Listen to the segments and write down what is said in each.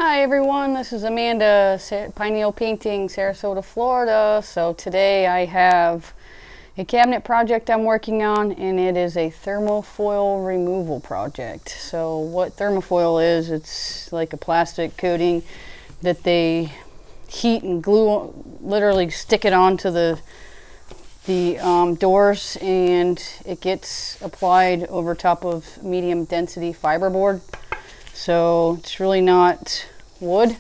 Hi everyone, this is Amanda, Pineal Painting, Sarasota, Florida. So today I have a cabinet project I'm working on, and it is a thermofoil removal project. So what thermofoil is, it's like a plastic coating that they heat and glue, literally stick it onto the doors, and it gets applied over top of medium density fiberboard. So it's really not wood,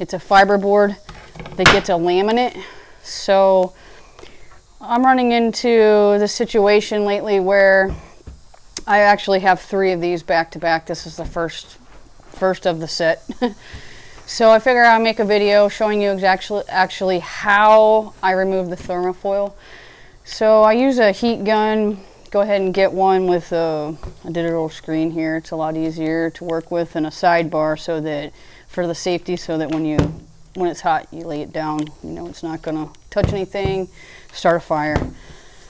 it's a fiberboard that gets a laminate. So I'm running into the situation lately where I actually have 3 of these back to back. This is the first of the set. So I figure I'll make a video showing you actually how I remove the thermofoil. So I use a heat gun. Go ahead and get one with a digital screen here. It's a lot easier to work with, and a sidebar so that for the safety, so that when it's hot you lay it down, you know it's not gonna touch anything, start a fire.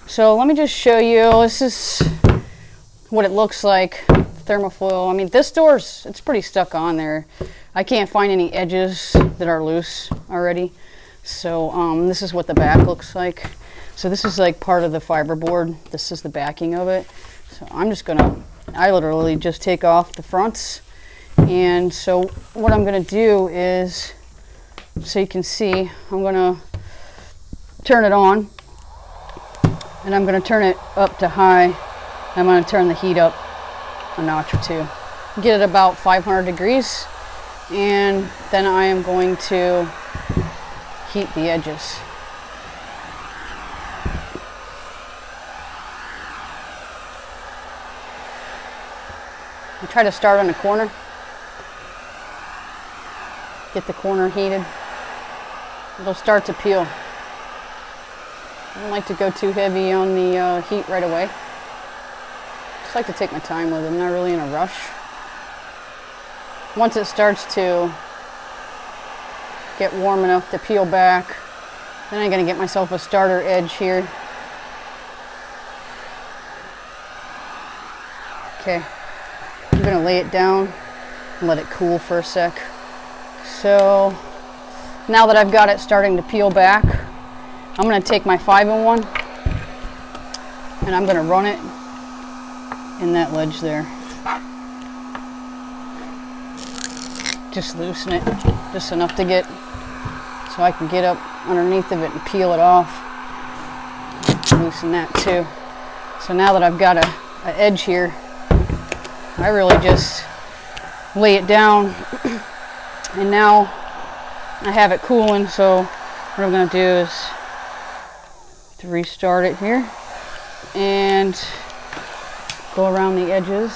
So let me just show you. This is what it looks like, thermofoil. I mean, this it's pretty stuck on there. I can't find any edges that are loose already. So this is what the back looks like. So this is like part of the fiberboard. This is the backing of it. So I literally just take off the fronts. And so what I'm gonna do is, so you can see, I'm gonna turn it on, and I'm gonna turn it up to high. I'm gonna turn the heat up a notch or 2. Get it about 500 degrees, and then I am going to heat the edges. I try to start on the corner, get the corner heated. It'll start to peel. I don't like to go too heavy on the heat right away. Just like to take my time with it. I'm not really in a rush. Once it starts to get warm enough to peel back, then I'm going to get myself a starter edge here. Okay. I'm going to lay it down and let it cool for a sec. So now that I've got it starting to peel back, I'm going to take my 5-in-1 and I'm going to run it in that ledge there. Just loosen it just enough to get, so I can get up underneath of it and peel it off. Loosen that too. So now that I've got an edge here, I really just lay it down, and now I have it cooling. So what I'm going to do is to restart it here and go around the edges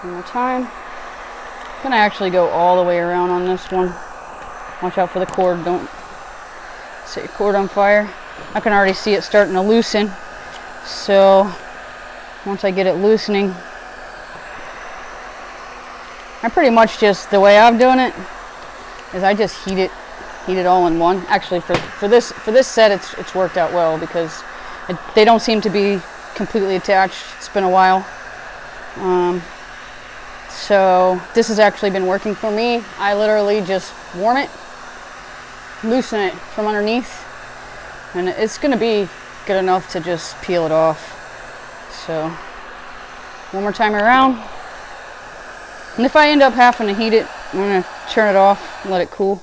one more time. I'm going to actually go all the way around on this one. Watch out for the cord, don't set your cord on fire. I can already see it starting to loosen. So once I get it loosening, I pretty much just, the way I'm doing it is I just heat it all in one. Actually, for this set, it's worked out well because they don't seem to be completely attached. It's been a while, so this has actually been working for me. I literally just warm it, loosen it from underneath, and it's going to be good enough to just peel it off. So one more time around. And if I end up having to heat it, I'm going to turn it off and let it cool.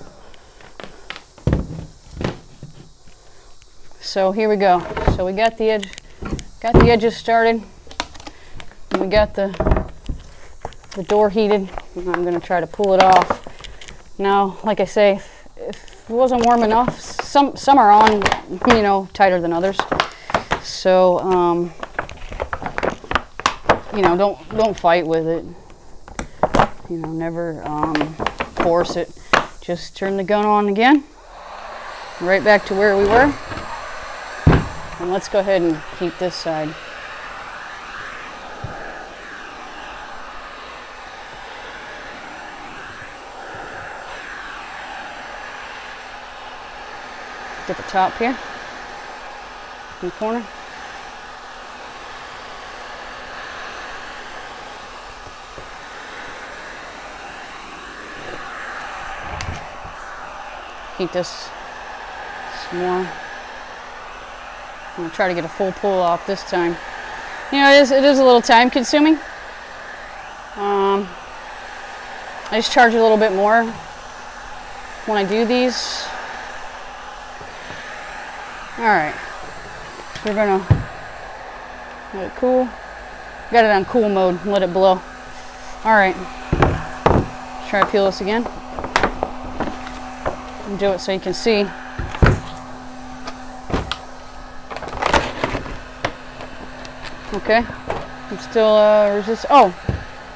So here we go. So we got the edges started. And we got the door heated. And I'm going to try to pull it off. Now, like I say, if it wasn't warm enough, some are on, you know, tighter than others. So you know, don't fight with it. You know, never force it. Just turn the gun on again, right back to where we were, and let's go ahead and heat this side. Get the top here in the corner. heat this some more. I'm gonna try to get a full pull off this time. You know, it is a little time consuming. I just charge a little bit more when I do these. Alright, we're gonna let it cool. Got it on cool mode, let it blow. Alright, let's try to peel this again. And do it so you can see. Okay, I'm still resist. Oh,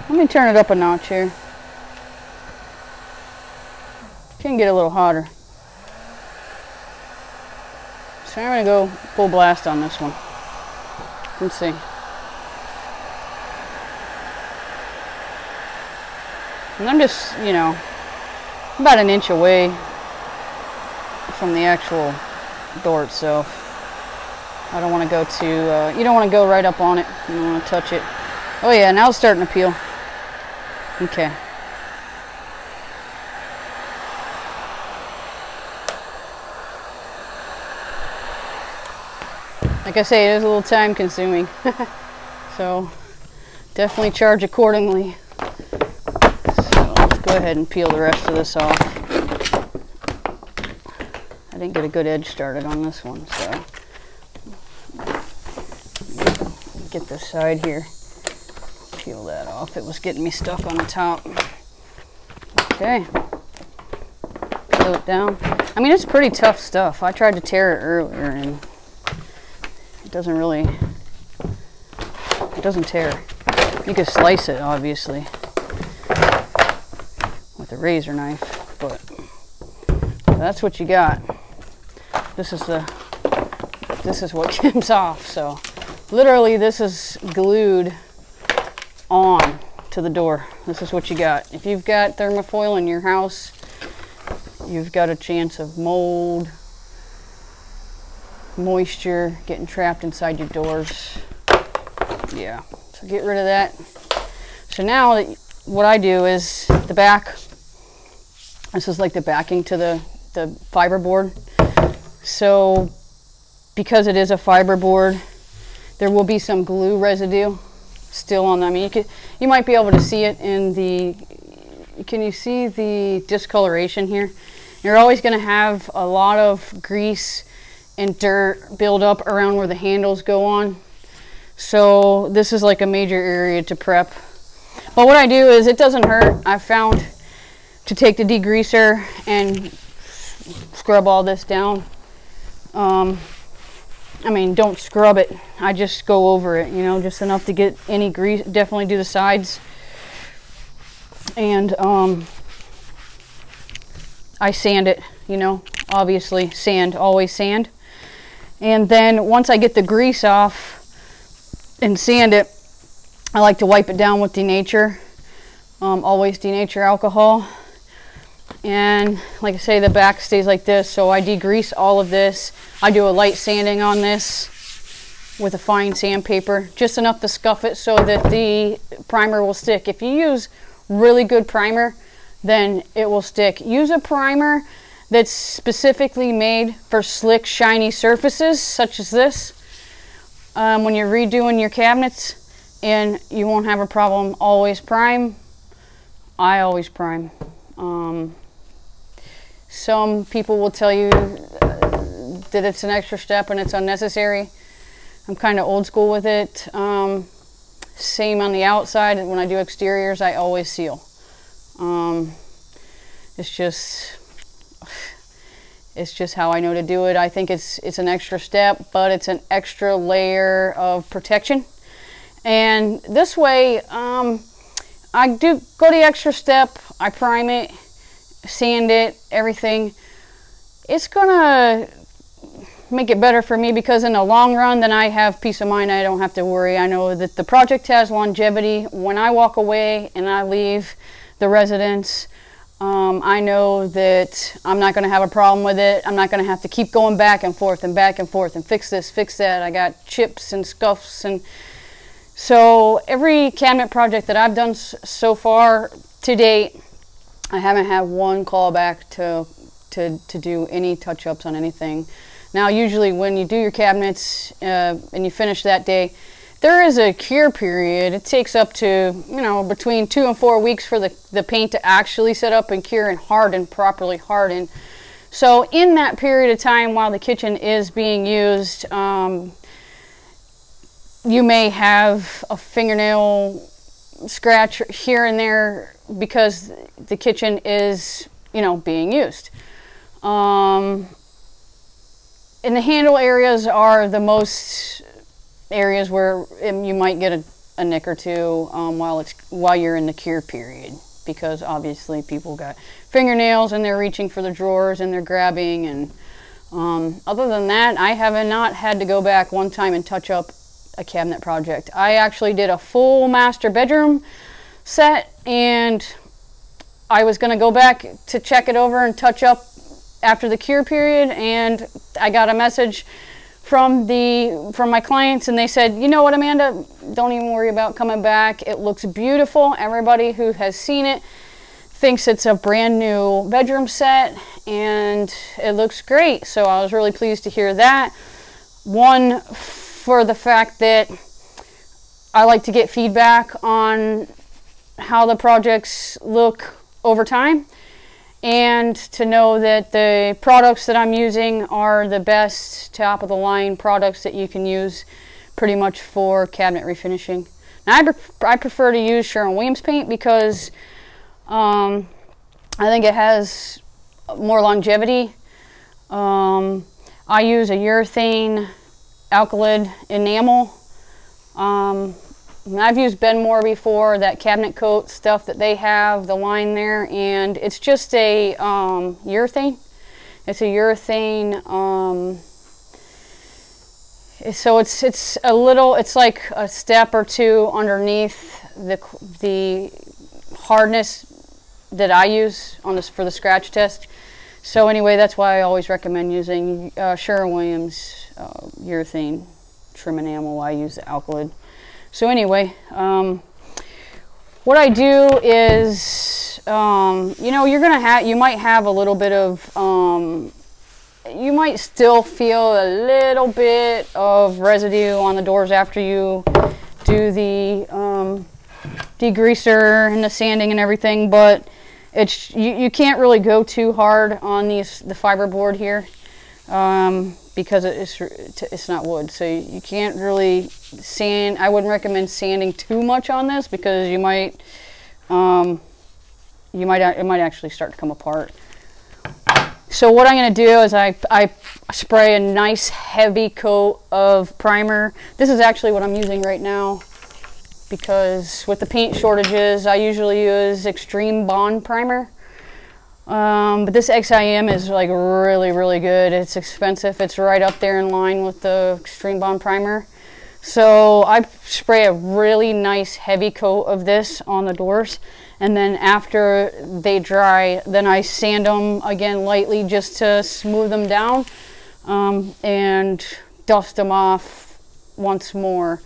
let me turn it up a notch here. Can get a little hotter. So I'm gonna go full blast on this one. Let's see. And I'm just, you know, about an inch away from the actual door itself. I don't want to go too, you don't want to go right up on it. You don't want to touch it. Oh yeah, now it's starting to peel. Okay. Like I say, it is a little time consuming. So definitely charge accordingly. So let's go ahead and peel the rest of this off. I didn't get a good edge started on this one, so get this side here. Peel that off. It was getting me stuck on the top. Okay. Peel it down. I mean, it's pretty tough stuff. I tried to tear it earlier and it doesn't really, it doesn't tear. You can slice it, obviously, with a razor knife, but that's what you got. This is what comes off. So literally this is glued on to the door. This is what you got. If you've got thermofoil in your house, you've got a chance of mold, moisture getting trapped inside your doors. Yeah, so get rid of that. So now what I do is the back, this is like the backing to the fiberboard. So because it is a fiberboard, there will be some glue residue still on them. I mean, you might be able to see it in the, can you see the discoloration here? You're always going to have a lot of grease and dirt build up around where the handles go on. So this is like a major area to prep. But what I do is, it doesn't hurt. I found to take the degreaser and scrub all this down. I mean, don't scrub it. I just go over it, you know, just enough to get any grease. Definitely do the sides. And I sand it, you know, obviously sand, always sand. And then once I get the grease off and sand it, I like to wipe it down with denature. Always denature alcohol. And like I say, the back stays like this, so I degrease all of this. I do a light sanding on this with a fine sandpaper, just enough to scuff it so that the primer will stick. If you use really good primer, then it will stick. Use a primer that's specifically made for slick, shiny surfaces, such as this, when you're redoing your cabinets, and you won't have a problem. Always prime. I always prime. Some people will tell you that it's an extra step and it's unnecessary. I'm kind of old school with it. Same on the outside. When I do exteriors, I always seal. It's just how I know to do it. I think it's an extra step, but it's an extra layer of protection. And this way, I do go the extra step. I prime it, sand it, everything. It's gonna make it better for me, because in the long run, then I have peace of mind. I don't have to worry. I know that the project has longevity. When I walk away and I leave the residence, I know that I'm not going to have a problem with it. I'm not going to have to keep going back and forth and fix this, fix that. I got chips and scuffs. And so every cabinet project that I've done so far to date, I haven't had one callback to to do any touch-ups on anything. Now, usually when you do your cabinets and you finish that day, there is a cure period. It takes up to, you know, between 2 and 4 weeks for the paint to actually set up and cure and harden, properly harden. So in that period of time while the kitchen is being used, you may have a fingernail scratch here and there because the kitchen is, you know, being used. And the handle areas are the most areas where you might get a nick or two while you're in the cure period, because obviously people got fingernails and they're reaching for the drawers and they're grabbing, and other than that, I have not had to go back one time and touch up a cabinet project. I actually did a full master bedroom set, and I was going to go back to check it over and touch up after the cure period, and I got a message from my clients, and they said, you know what, Amanda, don't even worry about coming back. It looks beautiful. Everybody who has seen it thinks it's a brand new bedroom set, and it looks great. So I was really pleased to hear that. One, for the fact that I like to get feedback on how the projects look over time, and to know that the products that I'm using are the best top of the line products that you can use pretty much for cabinet refinishing. Now I prefer to use Sherwin-Williams paint because I think it has more longevity. I use a urethane alkyd enamel. I've used Benmore before, that cabinet coat stuff that they have, the line there, and it's just a urethane. It's a urethane, so it's a little, it's like a step or two underneath the hardness that I use on this for the scratch test. So anyway, that's why I always recommend using Sherwin-Williams urethane trim enamel. I use the alkyd. So anyway, what I do is, you know, you might have a little bit of, you might still feel a little bit of residue on the doors after you do the degreaser and the sanding and everything, but it's you can't really go too hard on the fiberboard here. Because it's not wood, so you can't really sand. I wouldn't recommend sanding too much on this because it might actually start to come apart. So what I'm going to do is I spray a nice heavy coat of primer. This is actually what I'm using right now, because with the paint shortages I usually use Extreme Bond primer. But this XIM is like really good. It's expensive. It's right up there in line with the Extreme Bond primer. So I spray a really nice heavy coat of this on the doors, and then after they dry, then I sand them again lightly just to smooth them down, and dust them off once more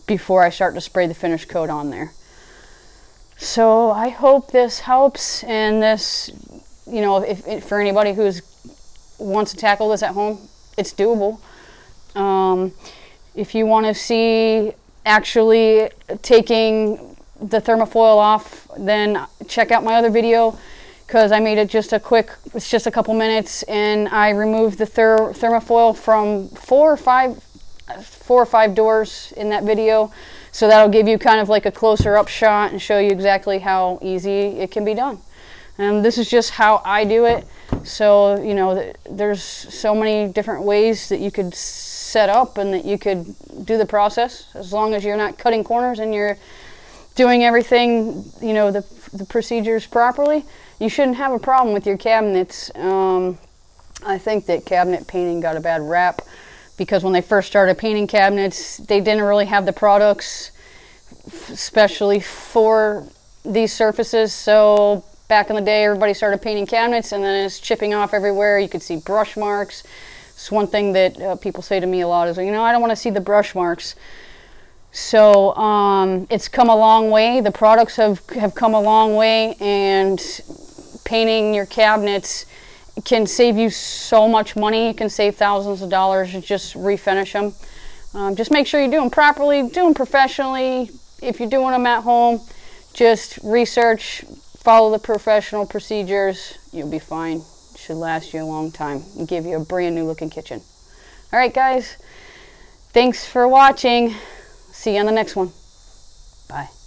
before I start to spray the finish coat on there. So I hope this helps, and this, you know, if for anybody who wants to tackle this at home, it's doable. If you want to see actually taking the thermofoil off, then check out my other video, because I made it just a quick, it's just a couple minutes, and I removed the thermofoil from four or five doors in that video. So that'll give you kind of like a closer up shot and show you exactly how easy it can be done. This is just how I do it. So, you know, there's so many different ways that you could set up and that you could do the process, as long as you're not cutting corners and you're doing everything, you know, the procedures properly. You shouldn't have a problem with your cabinets. I think that cabinet painting got a bad rap because when they first started painting cabinets, they didn't really have the products especially for these surfaces. So back in the day, everybody started painting cabinets, and then it's chipping off everywhere. You could see brush marks. It's one thing that people say to me a lot is, you know, I don't want to see the brush marks. So it's come a long way. The products have come a long way, and painting your cabinets can save you so much money. You can save thousands of dollars. Just refinish them. Just make sure you do them properly, do them professionally. If you're doing them at home, just research, follow the professional procedures. You'll be fine. It should last you a long time and give you a brand new looking kitchen. All right, guys. Thanks for watching. See you on the next one. Bye.